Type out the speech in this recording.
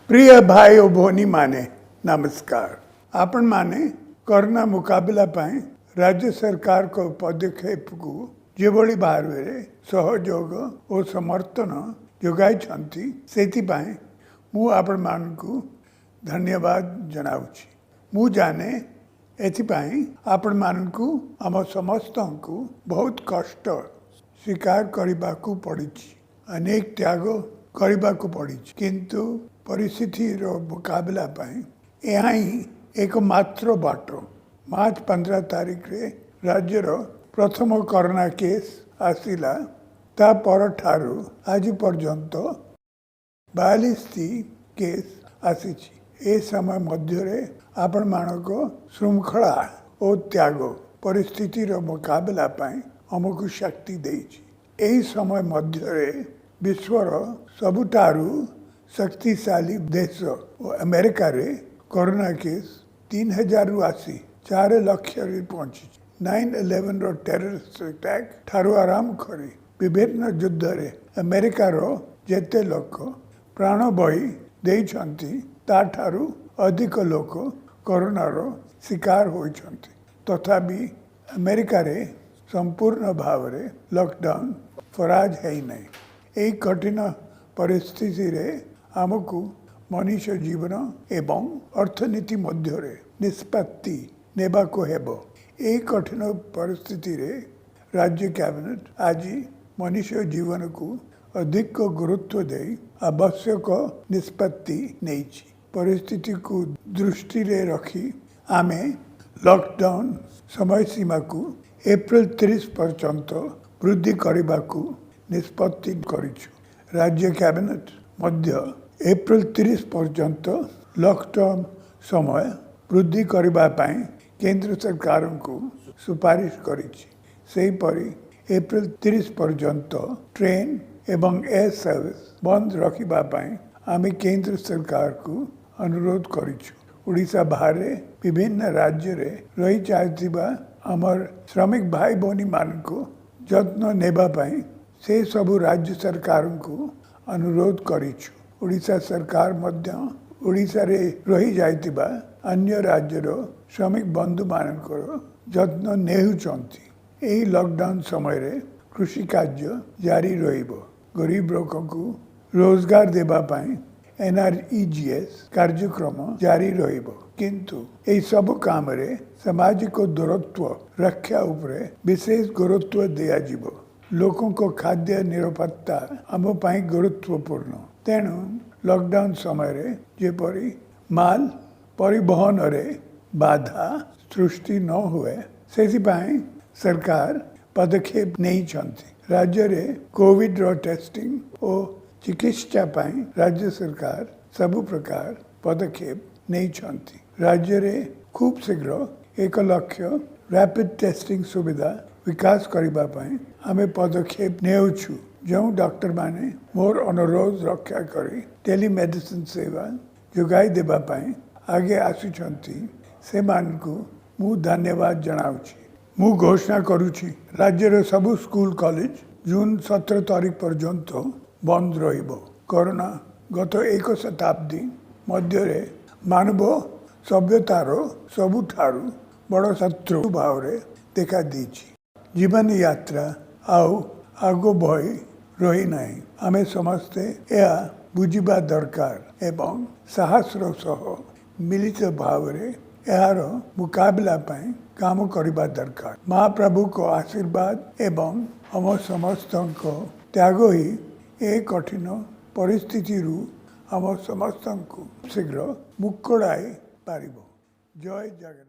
प्रिय भाई और भौनी माने नमस्कार। आपण माने कोरोना मुकाबला पाए राज्य सरकार को पदक्षेप को जेभली भाव में सहयोग और समर्थन जोगाई से मु आपण मानकु धन्यवाद जनाउछि। मु जाने एथिपाई आपण मानकु आम समस्त को बहुत कष्ट स्वीकार करने को पड़ी, अनेक त्याग करने को पड़ी, किंतु परिस्थिति मुकाबला यहाँ ही एकमात्र बाट। मार्च 15 तारीख रे राज्यर प्रथम कोरोना केस आसिला, ता पर ठारू आज पर्यंत 42 केस आसी। ए समय मध्य आपण मानक श्रृंखला और त्याग परिस्थिति मुकाबला आमको शक्ति देछि। एही समय मध्य विश्वर सबुठारू शक्तिशाली देश अमेरिका रे कोरोना केस 3000 रु आसी 4 लाख रे पहुंची। 9/11 रो टेररिस्ट अटैक ठारू आराम करी विभिन्न युद्ध रे अमेरिका रो जेते लोक प्राण बही देइछंती ता ठारू अधिक लोक कोरोना रो शिकार होइछंती। तथापि अमेरिका रे संपूर्ण भाव रे लॉकडाउन फराज है नहीं। एई कठिन परिस्थिति रे आमको मनुष्य जीवन एवं अर्थनीति मध्य निष्पत्ति नेबा को हेबो। एई कठिन परिस्थिति रे राज्य कैबिनेट आज मनुष्य जीवन को अधिक गुरुत्व दे आवश्यक निष्पत्ति नेछि। परिस्थिति को दृष्टि रे रखी आमे लॉकडाउन समय सीमा को अप्रैल 30 पर्यंत वृद्धि करने को निष्पत्ति करिछु। राज्य कैबिनेट मध्य अप्रैल 30 पर्यंत लॉकडाउन समय वृद्धि करने केंद्र सरकार को सुपारिश करिछि। सेहीपरि अप्रैल 30 पर्यंत ट्रेन एवं एयर सर्विस बंद रखा आमे केंद्र सरकार को अनुरोध करिछु। ओडिशा बाहर विभिन्न राज्य रे रही जाइथिबा आमर श्रमिक भाई भौनी मान को जत्न नेबा से सबु राज्य सरकार को अनुरोध करिछु। ओडिशा सरकार मध्य ओडिशा रे रही जाइथिबा अन्य राज्यर श्रमिक बंधु मानकर जत्न नेउचंती। एही लॉकडाउन समय रे कृषि कार्य जारी रहिबो। गरीब लोक को रोजगार देबा NREGS कार्यक्रम जारी रहिबो, किंतु एही सब काम रे सामाजिक दूरत्व रक्षा उपरे विशेष गुरुत्व दिया जिवो। लोकों को खाद्य निरापत्ता आम पाई गुरुत्वपूर्ण। तेणु लॉकडाउन समय रे जेपरी माल परिवहन रे बाधा सृष्टि न हुए से सरकार पदक्षेप नहीं छंती। राज्य रे कोविड रो टेस्टिंग और चिकित्सा पाई राज्य सरकार सबु प्रकार पदक्षेप नहीं छंती। राज्य रे खूब शीघ्र 1 लाख रैपिड टेस्टिंग सुविधा विकास करबा पाई आमे पदक्षेप नेउछु। जो डॉक्टर माने मोर अनुरोध रक्षा करी टेलीमेडिसिन सेवा जोगाई देबा पाई आगे आसुछंती से मान को मु धन्यवाद जनाउछि। मु घोषणा करूछि राज्यर सबु स्कूल कॉलेज जून 17 तारीख पर्यंत बंद रहिबो। कोरोना गत 1 शताब्दी मध्य मानव सभ्यतार सबुठारू बड़ शत्रु भाव देखा दीची। जीवन यात्रा आगो भई रही नहीं। आमे समस्ते या बुझिबा दरकार एवं साहसर सह मिलित भाव यार मुकाबला पाई काम करबा दरकार। महाप्रभु को आशीर्वाद एवं हम समस्त त्याग ही ए कठिन परिस्थिति आम समस्त शीघ्र मुक्कड़ाई पारिबो। जय जगन्नाथ।